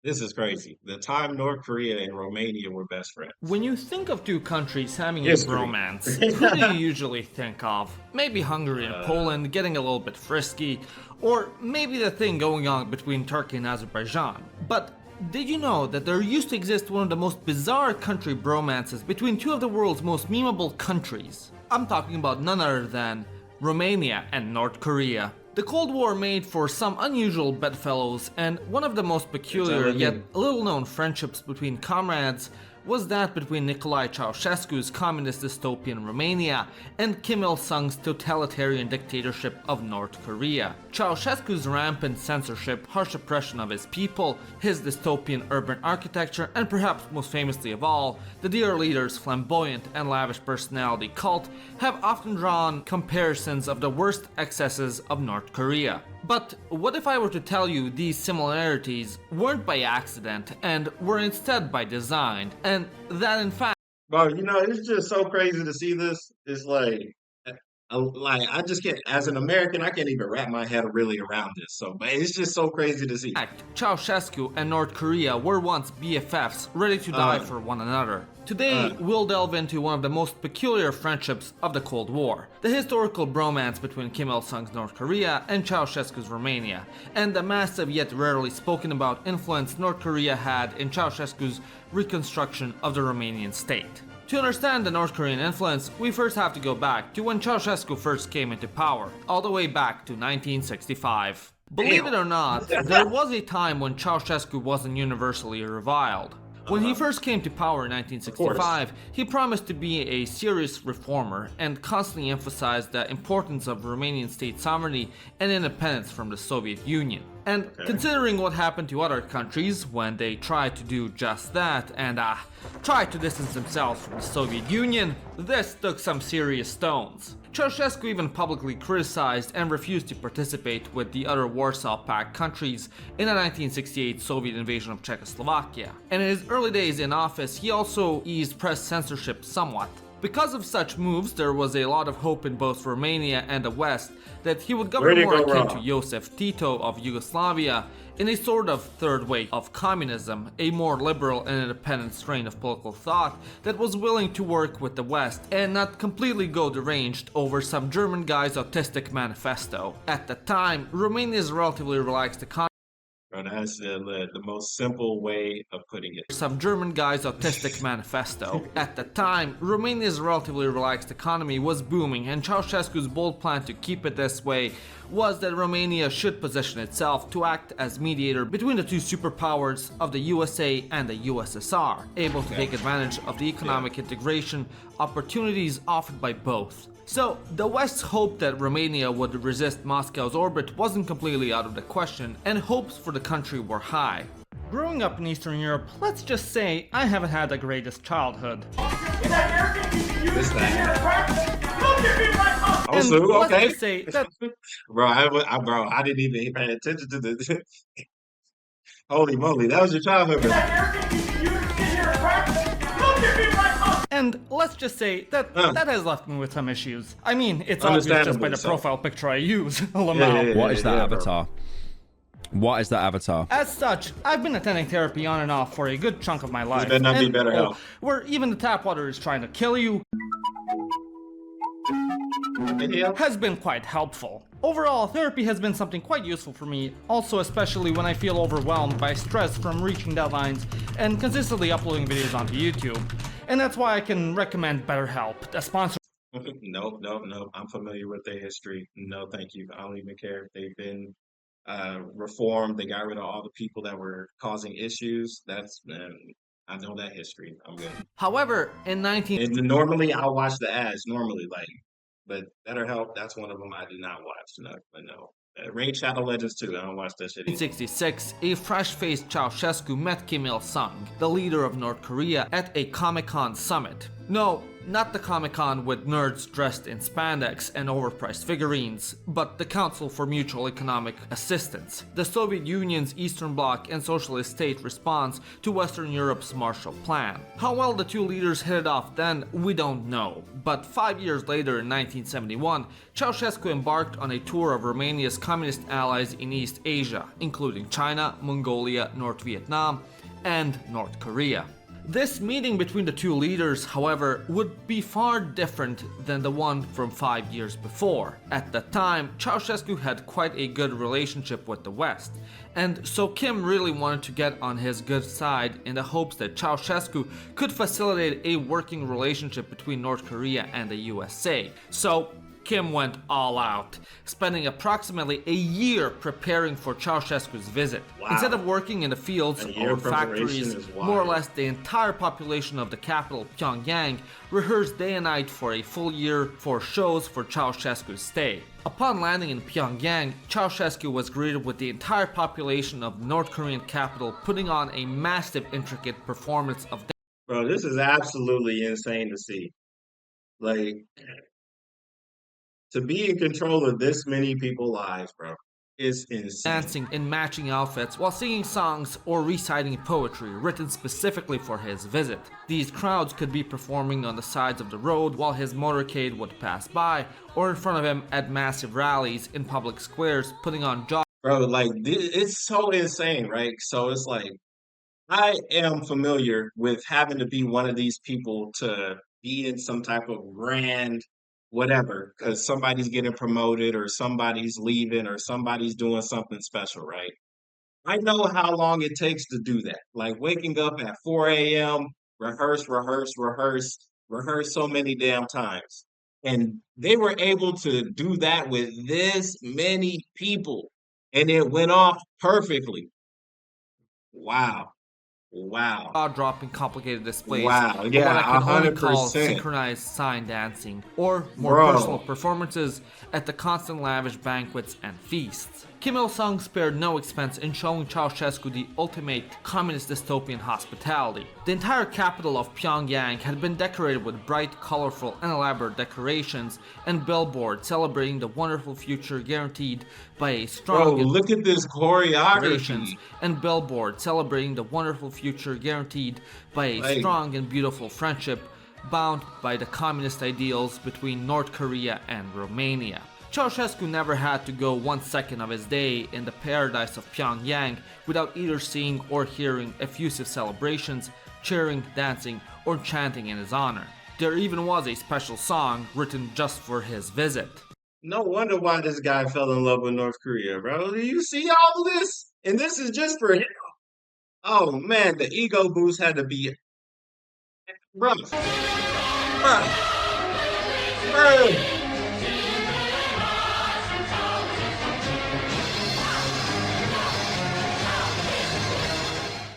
This is crazy. The time North Korea and Romania were best friends. When you think of two countries having a History. bromance, who do you usually think of? Maybe Hungary and uh, Poland getting a little bit frisky, or maybe the thing going on between Turkey and Azerbaijan. But did you know that there used to exist one of the most bizarre country bromances between two of the world's most memeable countries? I'm talking about none other than Romania and North Korea. The Cold War made for some unusual bedfellows, and one of the most peculiar yet little known friendships between comrades was that between Nicolae Ceausescu's communist dystopian Romania and Kim Il-sung's totalitarian dictatorship of North Korea. Ceausescu's rampant censorship, harsh oppression of his people, his dystopian urban architecture, and perhaps most famously of all, the dear leader's flamboyant and lavish personality cult have often drawn comparisons of the worst excesses of North Korea. But what if I were to tell you these similarities weren't by accident and were instead by design, and that in fact bro, it's just so crazy to see this. It's like I just can't, as an American, I can't even wrap my head really around this. So, but it's just so crazy to see. Ceausescu and North Korea were once BFFs, ready to die for one another. Today, we'll delve into one of the most peculiar friendships of the Cold War, the historical bromance between Kim Il-sung's North Korea and Ceausescu's Romania, and the massive yet rarely spoken about influence North Korea had in Ceausescu's reconstruction of the Romanian state. To understand the North Korean influence, we first have to go back to when Ceausescu first came into power, all the way back to 1965. Believe it or not, there was a time when Ceausescu wasn't universally reviled. When he first came to power in 1965, he promised to be a serious reformer and constantly emphasized the importance of Romanian state sovereignty and independence from the Soviet Union. And considering what happened to other countries when they tried to do just that and tried to distance themselves from the Soviet Union, this took some serious stones. Ceausescu even publicly criticized and refused to participate with the other Warsaw Pact countries in the 1968 Soviet invasion of Czechoslovakia. And in his early days in office, he also eased press censorship somewhat. Because of such moves, there was a lot of hope in both Romania and the West that he would govern more akin to Joseph Tito of Yugoslavia in a sort of third way of communism, a more liberal and independent strain of political thought that was willing to work with the West and not completely go deranged over some German guy's autistic manifesto. At the time, Romania's relatively relaxed economy Bro, that's the most simple way of putting it. some German guy's autistic manifesto. At the time, Romania's relatively relaxed economy was booming, and Ceausescu's bold plan to keep it this way was that Romania should position itself to act as mediator between the two superpowers of the USA and the USSR, able to take advantage of the economic integration opportunities offered by both. So, the West's hope that Romania would resist Moscow's orbit wasn't completely out of the question, and hopes for the country were high. Growing up in Eastern Europe, let's just say I haven't had the greatest childhood. This thing. Oh, And so, let's okay. just say that Bro, I didn't even pay attention to the. Holy moly, that was your childhood. And let's just say that that has left me with some issues. I mean, it's obvious just by the profile picture I use. What is that avatar? What is that avatar? As such, I've been attending therapy on and off for a good chunk of my life. better not be better health. Where even the tap water is trying to kill you has been quite helpful. Overall, therapy has been something quite useful for me, also especially when I feel overwhelmed by stress from reaching deadlines and consistently uploading videos onto YouTube. And that's why I can recommend BetterHelp, the sponsor. No. I'm familiar with their history. No, thank you. I don't even care if they've been reformed. They got rid of all the people that were causing issues. I know that history. I'm good. However, in 19... And normally, I'll watch the ads. Normally, but BetterHelp, that's one of them I do not watch. No. Raid Shadow Legends too. I don't watch that shit either. 1966, a fresh-faced Ceausescu met Kim Il-sung, the leader of North Korea, at a Comic-Con summit. No, not the Comic-Con with nerds dressed in spandex and overpriced figurines, but the Council for Mutual Economic Assistance, the Soviet Union's Eastern Bloc and socialist state response to Western Europe's Marshall Plan. How well the two leaders hit it off then, we don't know, but 5 years later in 1971, Ceausescu embarked on a tour of Romania's communist allies in East Asia, including China, Mongolia, North Vietnam, and North Korea. This meeting between the two leaders, however, would be far different than the one from 5 years before. At that time, Ceausescu had quite a good relationship with the West, and so Kim really wanted to get on his good side in the hopes that Ceausescu could facilitate a working relationship between North Korea and the USA. So Kim went all out, spending approximately a year preparing for Ceausescu's visit. Wow. Instead of working in the fields or factories, more or less the entire population of the capital, Pyongyang, rehearsed day and night for a full year for shows for Ceausescu's stay. Upon landing in Pyongyang, Ceausescu was greeted with the entire population of the North Korean capital putting on a massive, intricate performance of Bro, this is absolutely insane to see. Like, to be in control of this many people's lives, bro, is insane. dancing in matching outfits while singing songs or reciting poetry written specifically for his visit. These crowds could be performing on the sides of the road while his motorcade would pass by, or in front of him at massive rallies in public squares putting on jobs. Bro, like, it's so insane, right? So it's like, I am familiar with having to be one of these people to be in some type of grand whatever, because somebody's getting promoted or somebody's leaving or somebody's doing something special, right? I know how long it takes to do that. Like waking up at 4 a.m., rehearse, rehearse, rehearse, rehearse so many damn times. And they were able to do that with this many people, and it went off perfectly. Wow. Wow. Jaw-dropping complicated displays, Wow. or what Yeah, I can only call 100%. synchronized sign dancing, or more Bro. personal performances at the constant lavish banquets and feasts. Kim Il-sung spared no expense in showing Ceausescu the ultimate communist dystopian hospitality. The entire capital of Pyongyang had been decorated with bright, colorful, and elaborate decorations and billboards celebrating the wonderful future guaranteed by a Bro, strong look at this choreography. and billboards celebrating the wonderful future guaranteed by a Like, strong and beautiful friendship bound by the communist ideals between North Korea and Romania. Ceausescu never had to go 1 second of his day in the paradise of Pyongyang without either seeing or hearing effusive celebrations, cheering, dancing, or chanting in his honor. There even was a special song written just for his visit. no wonder why this guy fell in love with North Korea, bro. Do you see all this? And this is just for him. Oh man, the ego boost had to be, bro, bro, bro.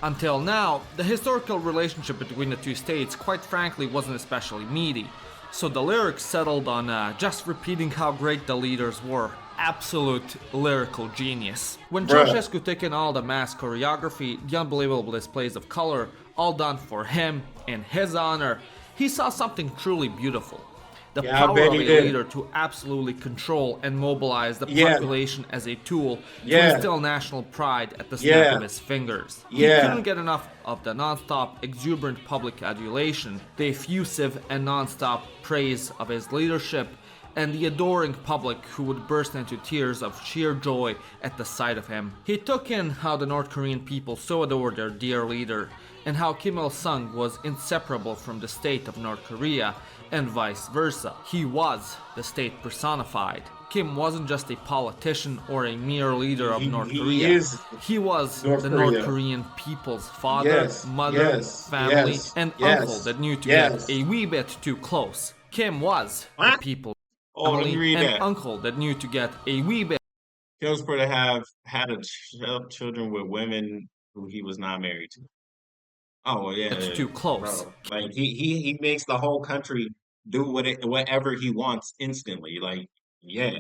Until now, the historical relationship between the two states quite frankly wasn't especially meaty, so the lyrics settled on just repeating how great the leaders were. Absolute lyrical genius. When Bruh. Ceausescu took in all the mass choreography, the unbelievable displays of color, all done for him, in his honor, he saw something truly beautiful. The Yeah, I power bet of a he did. leader to absolutely control and mobilize the Yeah. population as a tool to Yeah. instill national pride at the snap Yeah. of his fingers. Yeah. He couldn't get enough of the non-stop, exuberant public adulation, the effusive and non-stop praise of his leadership, and the adoring public who would burst into tears of sheer joy at the sight of him. He took in how the North Korean people so adored their dear leader, and how Kim Il-sung was inseparable from the state of North Korea, and vice versa. He was the state personified. Kim wasn't just a politician or a mere leader of North He Korea. is He was North the Korea. North Korean people's father, Yes, mother, yes, family, yes, and yes, uncle that knew to yes. get a wee bit too close. Kim was the What? people's Oh, let me family read and that. uncle that knew to get a wee bit Hillsborough to have had children with women who he was not married to. Oh well, yeah, yeah, too close. bro. Like he makes the whole country do whatever he wants instantly. Like, yeah,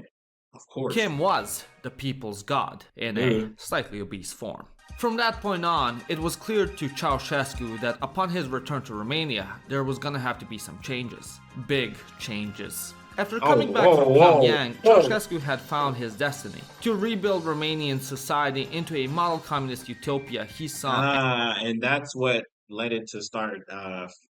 of course. Kim was the people's god in a Mhm. slightly obese form. From that point on, it was clear to Ceausescu that upon his return to Romania, there was gonna have to be some changes. Big changes. After coming back from Pyongyang, Ceausescu had found his destiny to rebuild Romanian society into a model communist utopia he saw. And that's what led it to start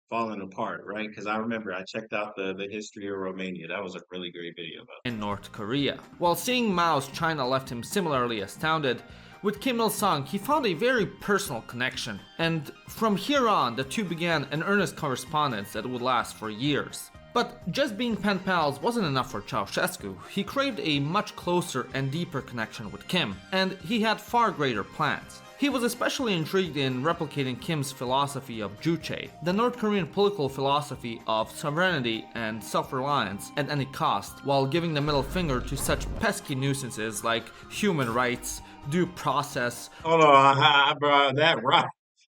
falling apart, right? Because I remember I checked out the history of Romania. That was a really great video about In North Korea. While seeing Mao's China left him similarly astounded, with Kim Il-sung he found a very personal connection, and from here on the two began an earnest correspondence that would last for years. But just being pen pals wasn't enough for Ceausescu. He craved a much closer and deeper connection with Kim, and he had far greater plans. He was especially intrigued in replicating Kim's philosophy of Juche, the North Korean political philosophy of sovereignty and self-reliance at any cost, while giving the middle finger to such pesky nuisances like human rights, due process. Hold on, bro, that rock.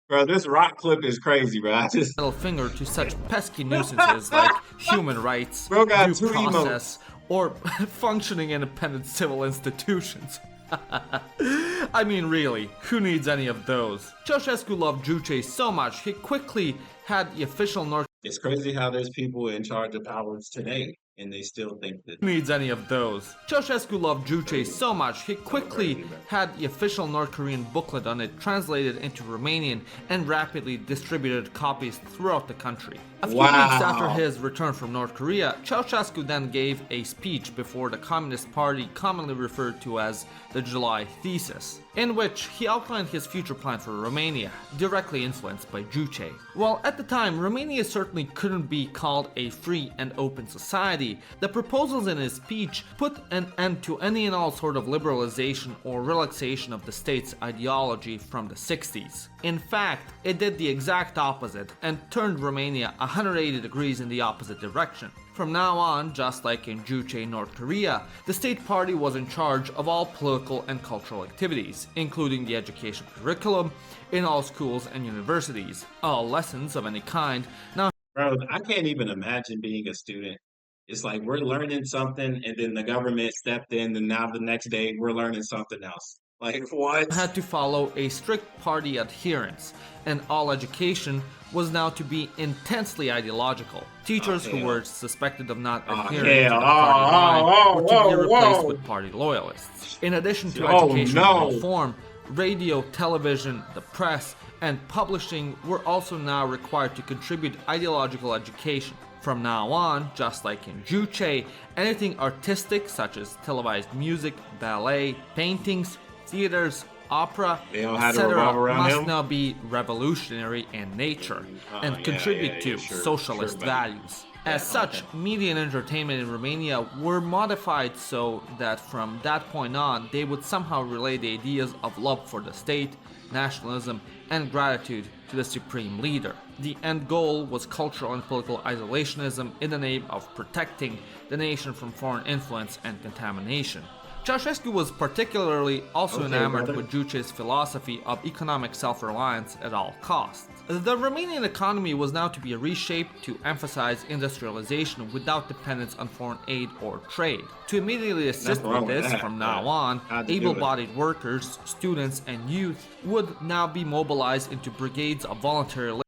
Bro, this rock clip is crazy, bro. I just Middle finger to such pesky nuisances like human rights, Bro got due two process, or functioning independent civil institutions. I mean, really, who needs any of those? Ceausescu loved Juche so much, he quickly had the official North It's crazy how there's people in charge of powers today and they still think that needs any of those. Ceausescu loved Juche so much, he quickly had the official North Korean booklet on it translated into Romanian and rapidly distributed copies throughout the country. A few weeks after his return from North Korea, Ceausescu then gave a speech before the Communist Party, commonly referred to as the July Thesis, in which he outlined his future plan for Romania, directly influenced by Juche. While at the time Romania certainly couldn't be called a free and open society, the proposals in his speech put an end to any and all sort of liberalization or relaxation of the state's ideology from the 60s. In fact, it did the exact opposite and turned Romania 180 degrees in the opposite direction. From now on, just like in Juche, North Korea, the state party was in charge of all political and cultural activities, including the education curriculum in all schools and universities. All lessons of any kind now. Bro, I can't even imagine being a student. It's like we're learning something and then the government stepped in and now the next day we're learning something else. Like what? Had to follow a strict party adherence, and all education was now to be intensely ideological. Teachers who were suspected of not adhering to the party line were to be replaced with party loyalists. In addition to educational reform, radio, television, the press, and publishing were also now required to contribute ideological education. From now on, just like in Juche, anything artistic such as televised music, ballet, paintings, theaters, opera, etc. must now be revolutionary in nature and contribute to socialist values. As such, media and entertainment in Romania were modified so that from that point on, they would somehow relay the ideas of love for the state, nationalism, and gratitude to the supreme leader. The end goal was cultural and political isolationism in the name of protecting the nation from foreign influence and contamination. Ceausescu was particularly also enamored with Juche's philosophy of economic self-reliance at all costs. The Romanian economy was now to be reshaped to emphasize industrialization without dependence on foreign aid or trade. To immediately assist with this, from now on, able-bodied workers, students, and youth would now be mobilized into brigades of voluntary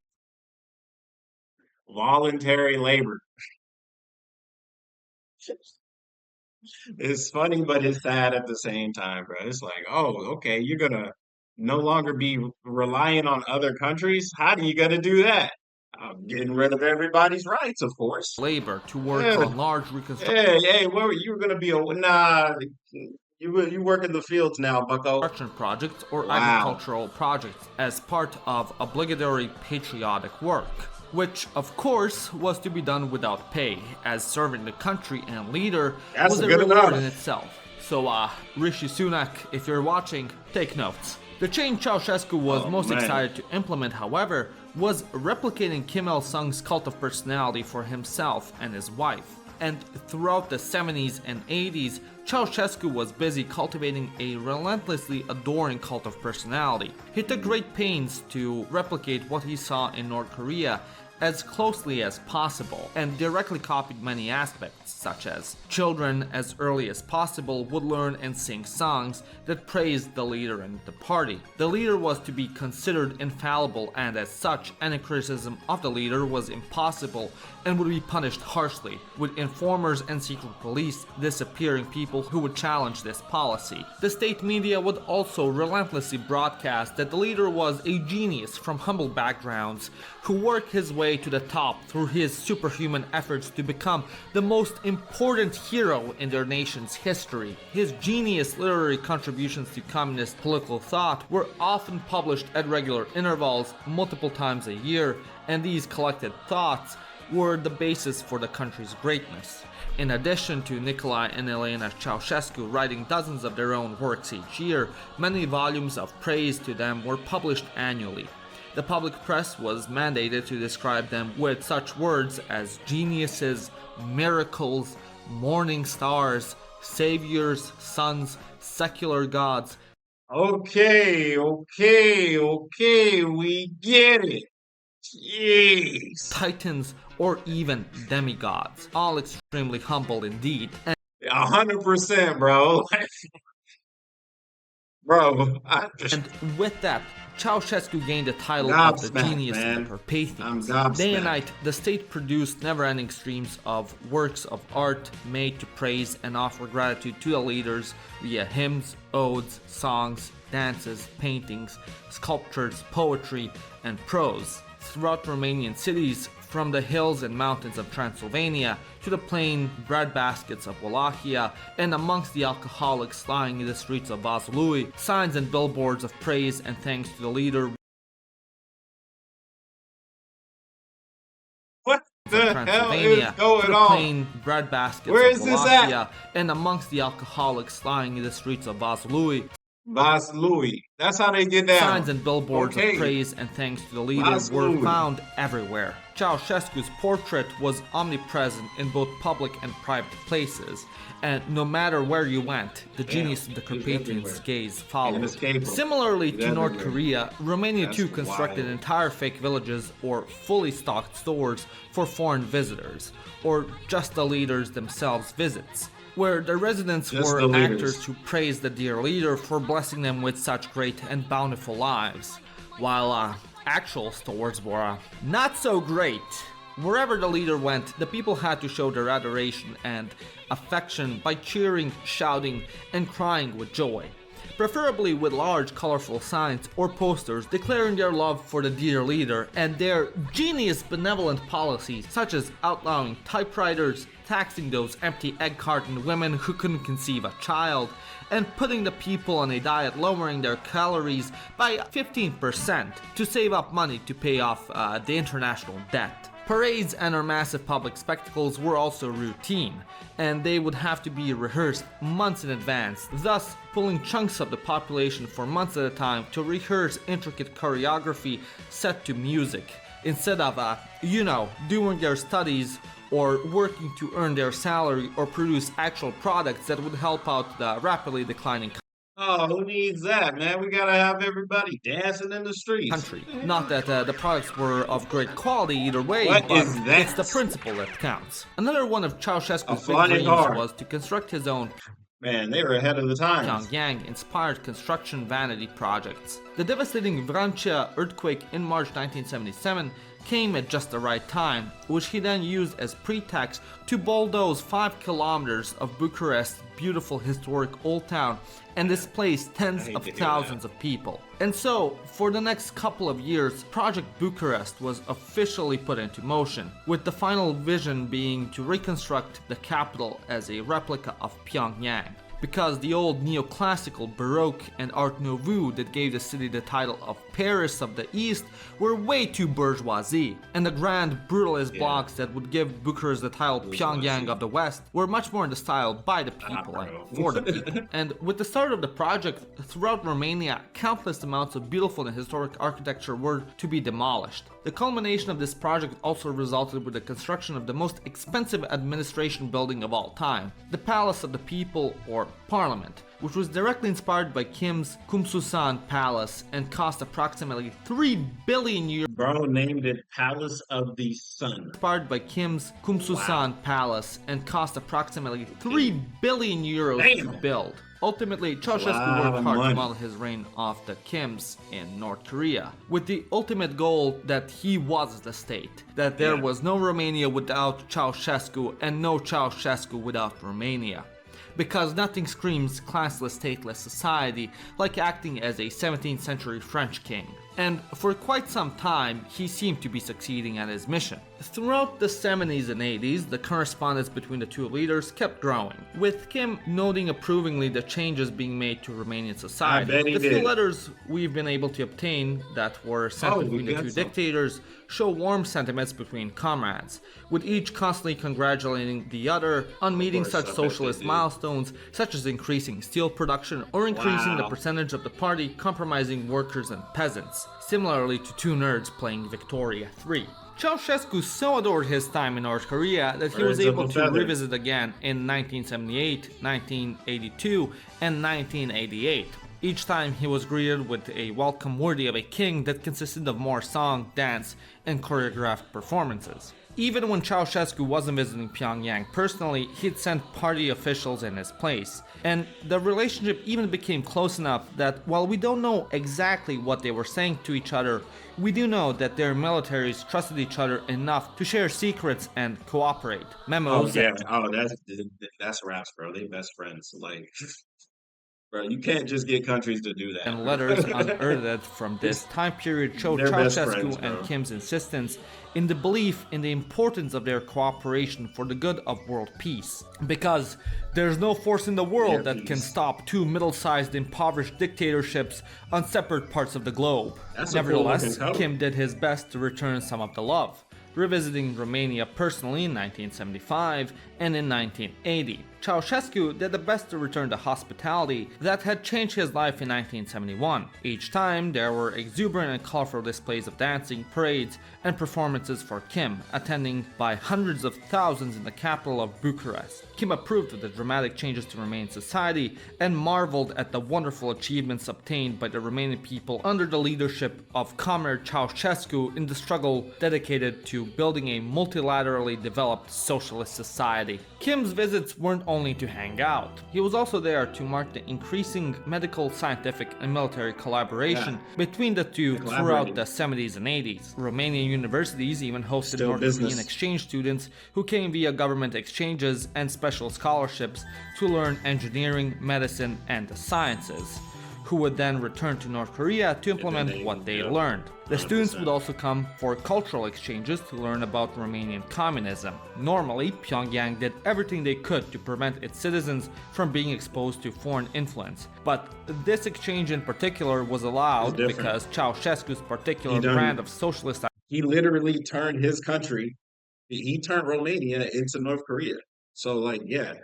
labor. It's funny, but it's sad at the same time, bro. It's like, oh, okay, you're gonna no longer be relying on other countries. How do you gonna do that? Getting rid of everybody's rights, of course. Labor to work on large reconstruction. Hey, where you were gonna be? You work in the fields now, bucko. Construction projects or agricultural projects as part of obligatory patriotic work, which of course was to be done without pay, as serving the country and leader was a reward in itself. So Rishi Sunak, if you're watching, take notes. The change Ceausescu was most excited to implement, however, was replicating Kim Il-sung's cult of personality for himself and his wife. And throughout the 70s and 80s, Ceausescu was busy cultivating a relentlessly adoring cult of personality. He took great pains to replicate what he saw in North Korea as closely as possible and directly copied many aspects, such as children as early as possible would learn and sing songs that praised the leader and the party. The leader was to be considered infallible, and as such, any criticism of the leader was impossible and would be punished harshly, with informers and secret police disappearing people who would challenge this policy. The state media would also relentlessly broadcast that the leader was a genius from humble backgrounds who worked his way to the top through his superhuman efforts to become the most important hero in their nation's history. His genius literary contributions to communist political thought were often published at regular intervals multiple times a year, and these collected thoughts were the basis for the country's greatness. In addition to Nicolae and Elena Ceausescu writing dozens of their own works each year, many volumes of praise to them were published annually. The public press was mandated to describe them with such words as geniuses, miracles, morning stars, saviors, sons, secular gods. Okay, we get it. Jeez. Titans, or even demigods, all extremely humble indeed. 100%, bro. Bro, And with that, Ceausescu gained the title of the genius of the Carpathians. Day and night, the state produced never-ending streams of works of art made to praise and offer gratitude to the leaders via hymns, odes, songs, dances, paintings, sculptures, poetry, and prose. Throughout Romanian cities, from the hills and mountains of Transylvania to the plain breadbaskets of Wallachia, and amongst the alcoholics lying in the streets of Vaslui, signs and billboards of praise and thanks to the leader. What the hell is going to the on? plain breadbaskets Where of is this Wallachia, at? and amongst the alcoholics lying in the streets of Vaslui. Vaslui. That's how they get down. Signs and billboards of praise and thanks to the leader were found everywhere. Ceausescu's portrait was omnipresent in both public and private places, and no matter where you went, the genius of the Carpathians' gaze followed. Similarly to North Korea, Romania too constructed entire fake villages or fully stocked stores for foreign visitors, or just the leaders themselves' visits, where the residents were actors who praised the dear leader for blessing them with such great and bountiful lives, while actual stores were not so great. Wherever the leader went, the people had to show their adoration and affection by cheering, shouting, and crying with joy, preferably with large colorful signs or posters declaring their love for the dear leader and their genius benevolent policies, such as outlawing typewriters, taxing those empty egg carton women who couldn't conceive a child, and putting the people on a diet lowering their calories by 15% to save up money to pay off the international debt. Parades and our massive public spectacles were also routine, and they would have to be rehearsed months in advance, thus pulling chunks of the population for months at a time to rehearse intricate choreography set to music, instead of, doing their studies or working to earn their salary or produce actual products that would help out the rapidly declining Oh, who needs that, man? We gotta have everybody dancing in the streets. Country. Not that the products were of great quality either way, What but is that? it's the principle that counts. Another one of Ceausescu's big dreams was to construct his own Man, they were ahead of the times. Pyongyang-inspired construction vanity projects. The devastating Vrancea earthquake in March 1977 came at just the right time, which he then used as pretext to bulldoze 5 kilometers of Bucharest's beautiful historic old town and displace tens of thousands of people. And so, for the next couple of years, Project Bucharest was officially put into motion, with the final vision being to reconstruct the capital as a replica of Pyongyang. Because the old neoclassical Baroque and Art Nouveau that gave the city the title of Paris of the East were way too bourgeoisie, and the grand brutalist blocks that would give Bucharest the title Pyongyang of the West were much more in the style by the people and for the people. And with the start of the project, throughout Romania, countless amounts of beautiful and historic architecture were to be demolished. The culmination of this project also resulted with the construction of the most expensive administration building of all time, the Palace of the People, or for parliament, which was directly inspired by Kim's KhunShawn palace and cost approximately 3 billion euros. Bro named it Palace of the Sun. Inspired by Kim's KhunShawn Wow. palace and cost approximately 3 billion euros Damn. to build. Ultimately, Ceausescu worked hard to model his reign off the Kims in North Korea, with the ultimate goal that he was the state, that there was no Romania without Ceausescu and no Ceausescu without Romania. Because nothing screams classless, stateless society like acting as a 17th century French king. And for quite some time, he seemed to be succeeding at his mission. Throughout the 70s and 80s, the correspondence between the two leaders kept growing, with Kim noting approvingly the changes being made to Romanian society. The few letters we've been able to obtain that were sent between the two dictators show warm sentiments between comrades, with each constantly congratulating the other on meeting such socialist milestones, such as increasing steel production or increasing the percentage of the party compromising workers and peasants, similarly to two nerds playing Victoria 3. Ceausescu so adored his time in North Korea that he was able to revisit again in 1978, 1982, and 1988. Each time he was greeted with a welcome worthy of a king that consisted of more song, dance, and choreographed performances. Even when Ceausescu wasn't visiting Pyongyang personally, he'd sent party officials in his place. And the relationship even became close enough that while we don't know exactly what they were saying to each other, we do know that their militaries trusted each other enough to share secrets and cooperate. Memos. That's raps, bro. They best friends. Like, bro, you can't just get countries to do that. And letters unearthed from this time period showed Ceausescu and Kim's insistence in the belief in the importance of their cooperation for the good of world peace. Because there's no force in the world that can stop two middle-sized impoverished dictatorships on separate parts of the globe. Nevertheless, Kim did his best to return some of the love, revisiting Romania personally in 1975 and in 1980. Ceausescu did the best to return the hospitality that had changed his life in 1971. Each time, there were exuberant and colorful displays of dancing, parades, and performances for Kim, attending by hundreds of thousands in the capital of Bucharest. Kim approved of the dramatic changes to Romanian society and marveled at the wonderful achievements obtained by the Romanian people under the leadership of Comrade Ceausescu in the struggle dedicated to building a multilaterally developed socialist society. Kim's visits weren't only to hang out. He was also there to mark the increasing medical, scientific, and military collaboration between the two throughout the 70s and 80s. Romanian universities even hosted North Korean exchange students who came via government exchanges and special scholarships to learn engineering, medicine, and the sciences, who would then return to North Korea to implement what they learned. The students would also come for cultural exchanges to learn about Romanian communism. Normally, Pyongyang did everything they could to prevent its citizens from being exposed to foreign influence. But this exchange in particular was allowed because Ceausescu's particular brand of socialist... He literally turned his country, he turned Romania into North Korea. So, like, yeah,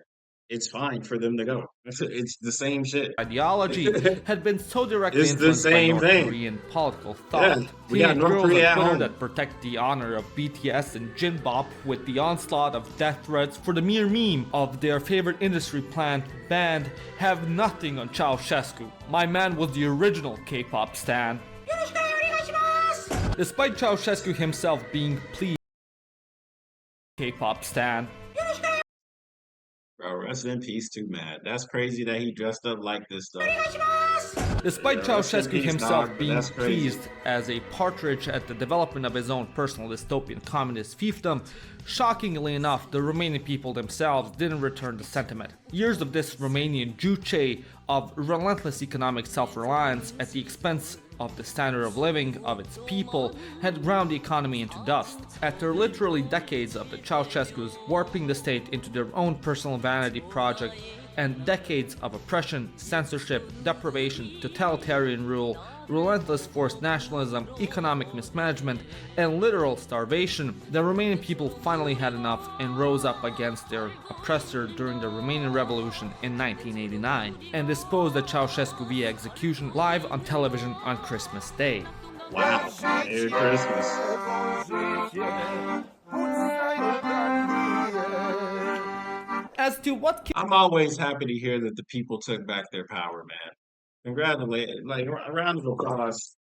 it's fine for them to go. It's the same shit. Ideology had been so directly influenced by North Korean political thought. Yeah, we got North Korea at home that protect the honor of BTS and Jinbop with the onslaught of death threats for the mere meme of their favorite industry plant band have nothing on Ceausescu. My man was the original K-pop stan. Despite Ceausescu himself being pleased K-pop stan. Bro, rest in peace too, man. That's crazy that he dressed up like this stuff. Despite Ceausescu himself being pleased as a partridge at the development of his own personal dystopian communist fiefdom, shockingly enough, the Romanian people themselves didn't return the sentiment. Years of this Romanian juche of relentless economic self-reliance at the expense of the standard of living of its people had ground the economy into dust. After literally decades of the Ceausescus warping the state into their own personal vanity project and decades of oppression, censorship, deprivation, totalitarian rule, relentless forced nationalism, economic mismanagement, and literal starvation, the Romanian people finally had enough and rose up against their oppressor during the Romanian Revolution in 1989 and disposed the Ceausescu via execution live on television on Christmas Day. Wow, Merry Christmas. as to what I'm always happy to hear that the people took back their power, man. Congratulations, like a round of applause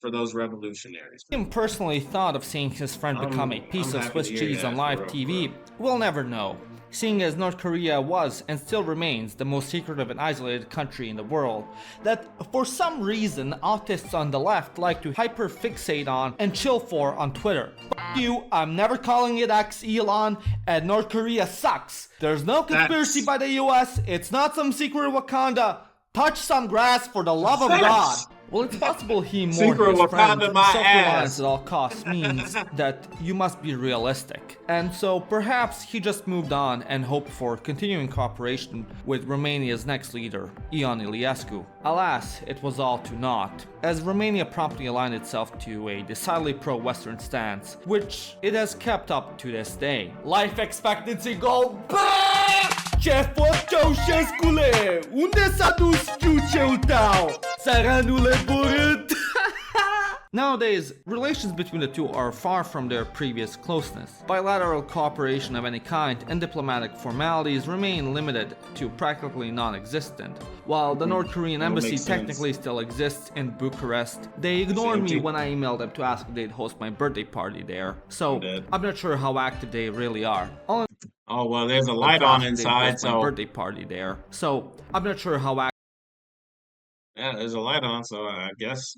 for those revolutionaries, man. Kim personally thought of seeing his friend become a I'm piece of happy Swiss to hear cheese on that for live real, for TV, real. we'll never know. Seeing as North Korea was and still remains the most secretive and isolated country in the world, that for some reason autists on the left like to hyperfixate on and chill for on Twitter. F you, I'm never calling it X Elon, and North Korea sucks. There's no conspiracy by the US, it's not some secret Wakanda. Touch some grass for the love of God. Well, it's possible he mourned Secret his friend. Wakanda my Self-reliance ass. at all costs means that you must be realistic. And so perhaps he just moved on and hoped for continuing cooperation with Romania's next leader, Ion Iliescu. Alas, it was all to naught, as Romania promptly aligned itself to a decidedly pro-Western stance, which it has kept up to this day. Life expectancy go back! Ce fost Ceaușescule? Unde s-a dus ciuceul tău? Țăranule burât! Nowadays, relations between the two are far from their previous closeness. Bilateral cooperation of any kind and diplomatic formalities remain limited to practically non-existent. While the North Korean embassy technically still exists in Bucharest, they ignored me when I emailed them to ask if they'd host my birthday party there. So, I'm not sure how active they really are. Oh, well, there's a light on inside, so... my birthday party there. So, I'm not sure how Yeah, there's a light on, so I guess,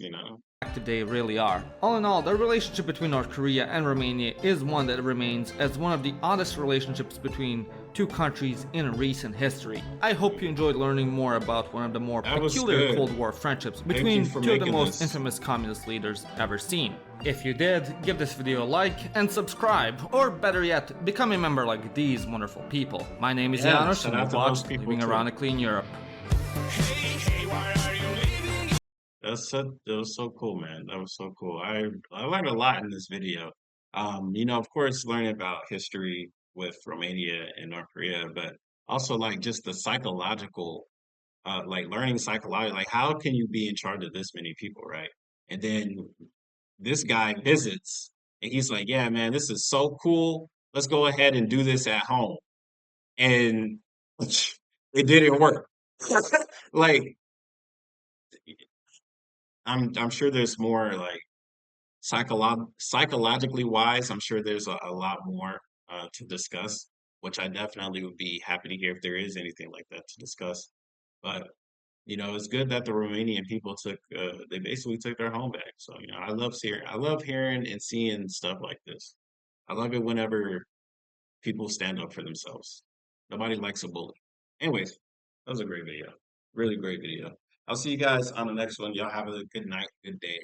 active they really are. All in all, the relationship between North Korea and Romania is one that remains as one of the oddest relationships between two countries in recent history. I hope you enjoyed learning more about one of the more peculiar Cold War friendships between two of the most infamous communist leaders ever seen. If you did, give this video a like and subscribe, or better yet, become a member like these wonderful people. My name is Janos, and you watched Living Around a Clean Europe. That was so cool, man. That was so cool. I learned a lot in this video. Of course, learning about history with Romania and North Korea, but also like just the psychological, like learning psychology, like how can you be in charge of this many people, right? And then this guy visits and he's like, yeah, man, this is so cool. Let's go ahead and do this at home. And it didn't work. Like, I'm sure there's more like psychologically wise. I'm sure there's a lot more to discuss, which I definitely would be happy to hear if there is anything like that to discuss. But it's good that the Romanian people they basically took their home back. So I love hearing and seeing stuff like this. I love it whenever people stand up for themselves. Nobody likes a bully. Anyways, that was a great video. Really great video. I'll see you guys on the next one. Y'all have a good night, good day.